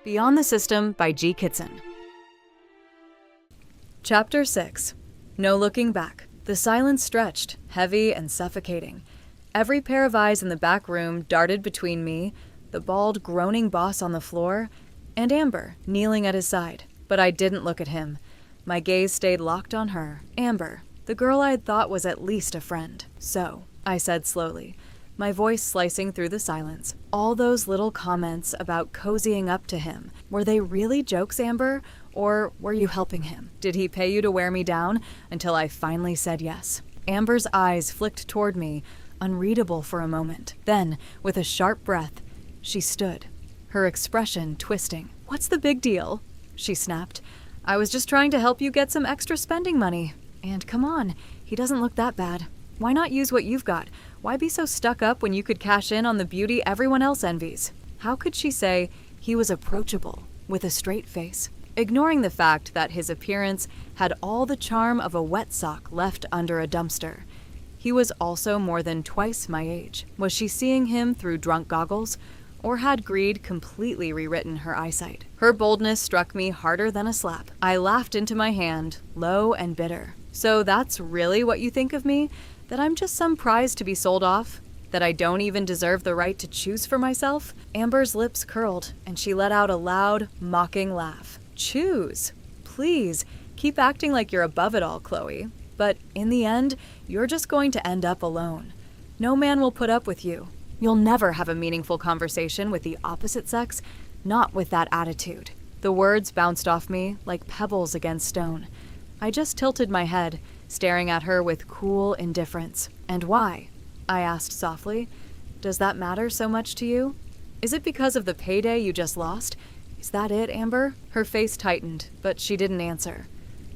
Beyond the System by G. Kitsune. Chapter 6. No looking back. The silence stretched, heavy and suffocating. Every pair of eyes in the back room darted between me, the bald, groaning boss on the floor, and Amber, kneeling at his side. But I didn't look at him. My gaze stayed locked on her, Amber, the girl I had thought was at least a friend. So, I said slowly, my voice slicing through the silence, all those little comments about cozying up to him, were they really jokes, Amber? Or were you helping him? Did he pay you to wear me down? Until I finally said yes. Amber's eyes flicked toward me, unreadable for a moment. Then, with a sharp breath, she stood, her expression twisting. "What's the big deal?" she snapped. "I was just trying to help you get some extra spending money. And come on, he doesn't look that bad. Why not use what you've got? Why be so stuck up when you could cash in on the beauty everyone else envies?" How could she say he was approachable, with a straight face, ignoring the fact that his appearance had all the charm of a wet sock left under a dumpster? He was also more than twice my age. Was she seeing him through drunk goggles? Or had greed completely rewritten her eyesight? Her boldness struck me harder than a slap. I laughed into my hand, low and bitter. "So that's really what you think of me? That I'm just some prize to be sold off? That I don't even deserve the right to choose for myself?" Amber's lips curled, and she let out a loud, mocking laugh. "Choose? Please, keep acting like you're above it all, Chloe. But in the end, you're just going to end up alone. No man will put up with you. You'll never have a meaningful conversation with the opposite sex, not with that attitude." The words bounced off me like pebbles against stone. I just tilted my head, staring at her with cool indifference. "And why?" I asked softly. "Does that matter so much to you? Is it because of the payday you just lost? Is that it, Amber?" Her face tightened, but she didn't answer.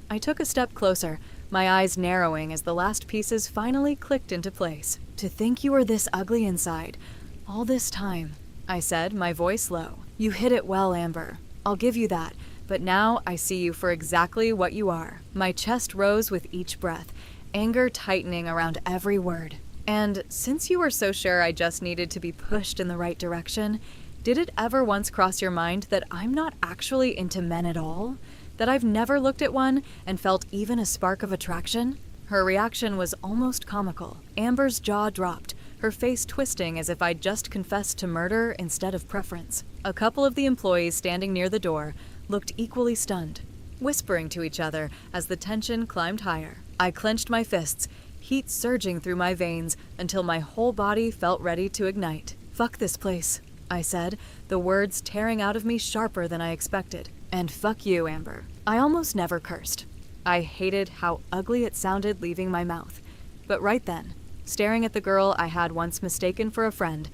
I took a step closer, my eyes narrowing as the last pieces finally clicked into place. "To think you were this ugly inside, all this time," I said, my voice low. "You hid it well, Amber. I'll give you that. But now I see you for exactly what you are." My chest rose with each breath, anger tightening around every word. "And since you were so sure I just needed to be pushed in the right direction, did it ever once cross your mind that I'm not actually into men at all? That I've never looked at one and felt even a spark of attraction?" Her reaction was almost comical. Amber's jaw dropped, her face twisting as if I'd just confessed to murder instead of preference. A couple of the employees standing near the door looked equally stunned, whispering to each other as the tension climbed higher. I clenched my fists, heat surging through my veins until my whole body felt ready to ignite. "Fuck this place," I said, the words tearing out of me sharper than I expected. "And fuck you, Amber." I almost never cursed. I hated how ugly it sounded leaving my mouth. But right then, staring at the girl I had once mistaken for a friend,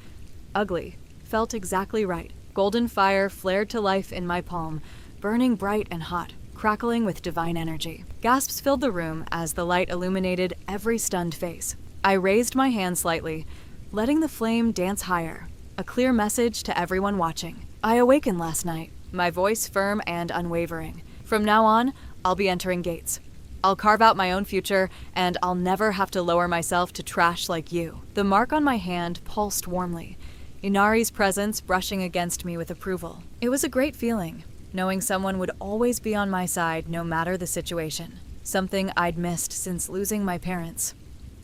ugly felt exactly right. Golden fire flared to life in my palm, burning bright and hot, crackling with divine energy. Gasps filled the room as the light illuminated every stunned face. I raised my hand slightly, letting the flame dance higher, a clear message to everyone watching. "I awakened last night," my voice firm and unwavering. "From now on, I'll be entering gates. I'll carve out my own future, and I'll never have to lower myself to trash like you." The mark on my hand pulsed warmly, Inari's presence brushing against me with approval. It was a great feeling, knowing someone would always be on my side no matter the situation, something I'd missed since losing my parents.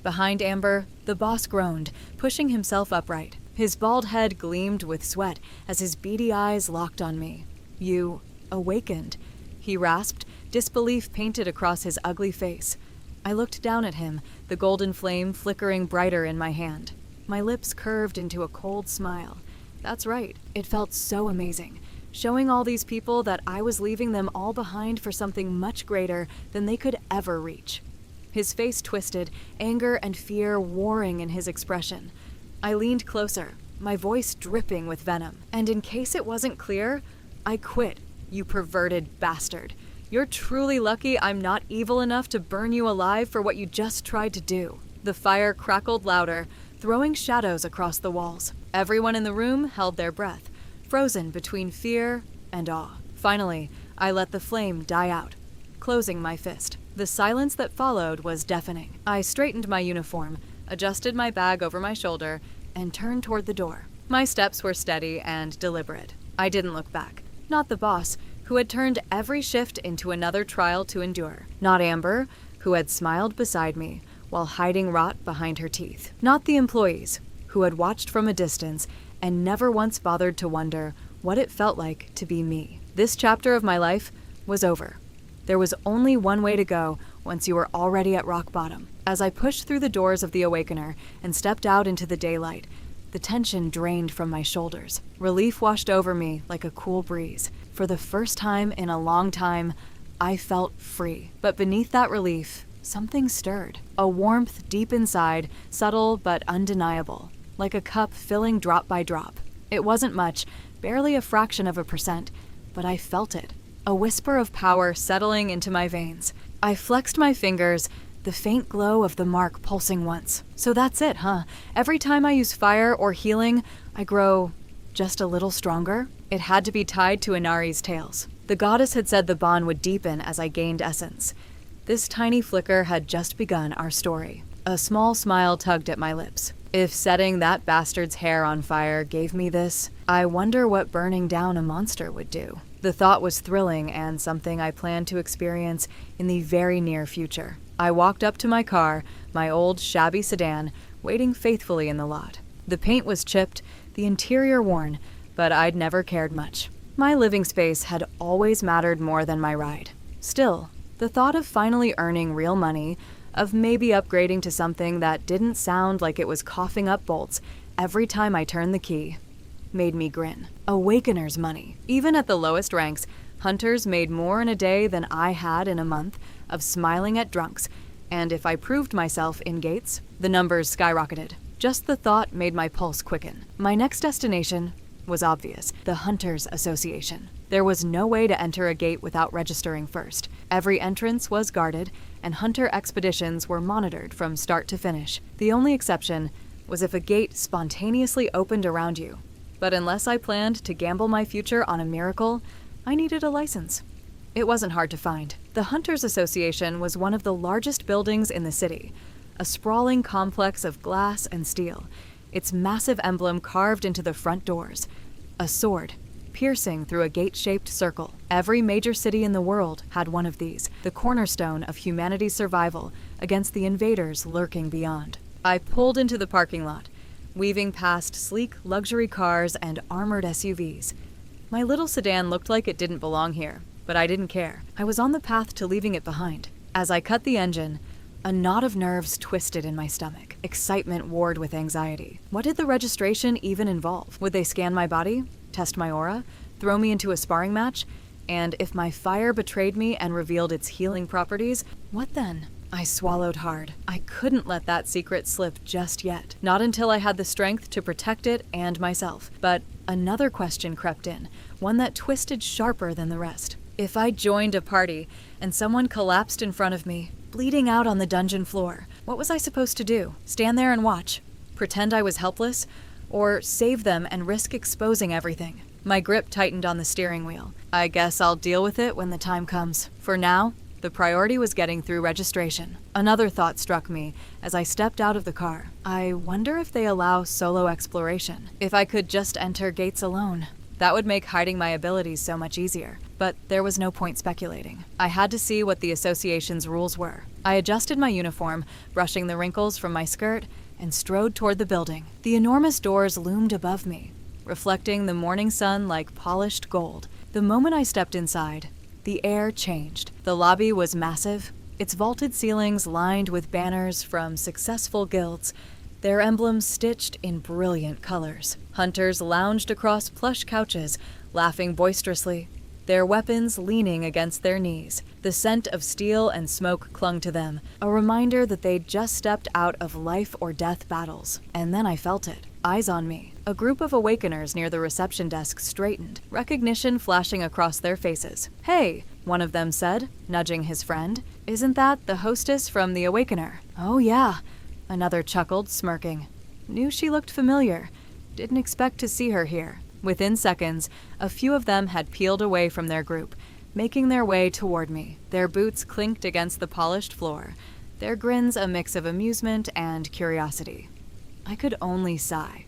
Behind Amber, the boss groaned, pushing himself upright. His bald head gleamed with sweat as his beady eyes locked on me. "You awakened," he rasped, disbelief painted across his ugly face. I looked down at him, the golden flame flickering brighter in my hand. My lips curved into a cold smile. That's right, it felt so amazing, showing all these people that I was leaving them all behind for something much greater than they could ever reach. His face twisted, anger and fear warring in his expression. I leaned closer, my voice dripping with venom. "And in case it wasn't clear, I quit, you perverted bastard. You're truly lucky I'm not evil enough to burn you alive for what you just tried to do." The fire crackled louder, throwing shadows across the walls. Everyone in the room held their breath, frozen between fear and awe. Finally, I let the flame die out, closing my fist. The silence that followed was deafening. I straightened my uniform, adjusted my bag over my shoulder, and turned toward the door. My steps were steady and deliberate. I didn't look back. Not the boss, who had turned every shift into another trial to endure. Not Amber, who had smiled beside me while hiding rot behind her teeth. Not the employees, who had watched from a distance and never once bothered to wonder what it felt like to be me. This chapter of my life was over. There was only one way to go once you were already at rock bottom. As I pushed through the doors of the Awakener and stepped out into the daylight, the tension drained from my shoulders. Relief washed over me like a cool breeze. For the first time in a long time, I felt free. But beneath that relief, something stirred. A warmth deep inside, subtle but undeniable, like a cup filling drop by drop. It wasn't much, barely a fraction of a percent, but I felt it. A whisper of power settling into my veins. I flexed my fingers, the faint glow of the mark pulsing once. So that's it, huh? Every time I use fire or healing, I grow just a little stronger? It had to be tied to Inari's tails. The goddess had said the bond would deepen as I gained essence. This tiny flicker had just begun our story. A small smile tugged at my lips. If setting that bastard's hair on fire gave me this, I wonder what burning down a monster would do. The thought was thrilling and something I planned to experience in the very near future. I walked up to my car, my old shabby sedan, waiting faithfully in the lot. The paint was chipped, the interior worn, but I'd never cared much. My living space had always mattered more than my ride. Still, the thought of finally earning real money, of maybe upgrading to something that didn't sound like it was coughing up bolts every time I turned the key, made me grin. Awakeners money. Even at the lowest ranks, hunters made more in a day than I had in a month of smiling at drunks, and if I proved myself in gates, the numbers skyrocketed. Just the thought made my pulse quicken. My next destination was obvious, the Hunters Association. There was no way to enter a gate without registering first. Every entrance was guarded, and hunter expeditions were monitored from start to finish. The only exception was if a gate spontaneously opened around you. But unless I planned to gamble my future on a miracle, I needed a license. It wasn't hard to find. The Hunters Association was one of the largest buildings in the city, a sprawling complex of glass and steel, its massive emblem carved into the front doors, a sword piercing through a gate-shaped circle. Every major city in the world had one of these, the cornerstone of humanity's survival against the invaders lurking beyond. I pulled into the parking lot, weaving past sleek luxury cars and armored SUVs. My little sedan looked like it didn't belong here, but I didn't care. I was on the path to leaving it behind. As I cut the engine, a knot of nerves twisted in my stomach. Excitement warred with anxiety. What did the registration even involve? Would they scan my body, test my aura, throw me into a sparring match? And if my fire betrayed me and revealed its healing properties, what then? I swallowed hard. I couldn't let that secret slip just yet. Not until I had the strength to protect it and myself. But another question crept in, one that twisted sharper than the rest. If I joined a party and someone collapsed in front of me, bleeding out on the dungeon floor, what was I supposed to do? Stand there and watch? Pretend I was helpless? Or save them and risk exposing everything? My grip tightened on the steering wheel. I guess I'll deal with it when the time comes. For now, the priority was getting through registration. Another thought struck me as I stepped out of the car. I wonder if they allow solo exploration. If I could just enter gates alone. That would make hiding my abilities so much easier. But there was no point speculating. I had to see what the association's rules were. I adjusted my uniform, brushing the wrinkles from my skirt, and strode toward the building. The enormous doors loomed above me, reflecting the morning sun like polished gold. The moment I stepped inside, the air changed. The lobby was massive, its vaulted ceilings lined with banners from successful guilds, their emblems stitched in brilliant colors. Hunters lounged across plush couches, laughing boisterously, their weapons leaning against their knees. The scent of steel and smoke clung to them, a reminder that they'd just stepped out of life or death battles. And then I felt it. Eyes on me. A group of Awakeners near the reception desk straightened, recognition flashing across their faces. "Hey," one of them said, nudging his friend. "Isn't that the hostess from the Awakener?" "Oh yeah," another chuckled, smirking. Knew she looked familiar. Didn't expect to see her here. Within seconds, a few of them had peeled away from their group, making their way toward me. Their boots clinked against the polished floor, their grins a mix of amusement and curiosity. I could only sigh.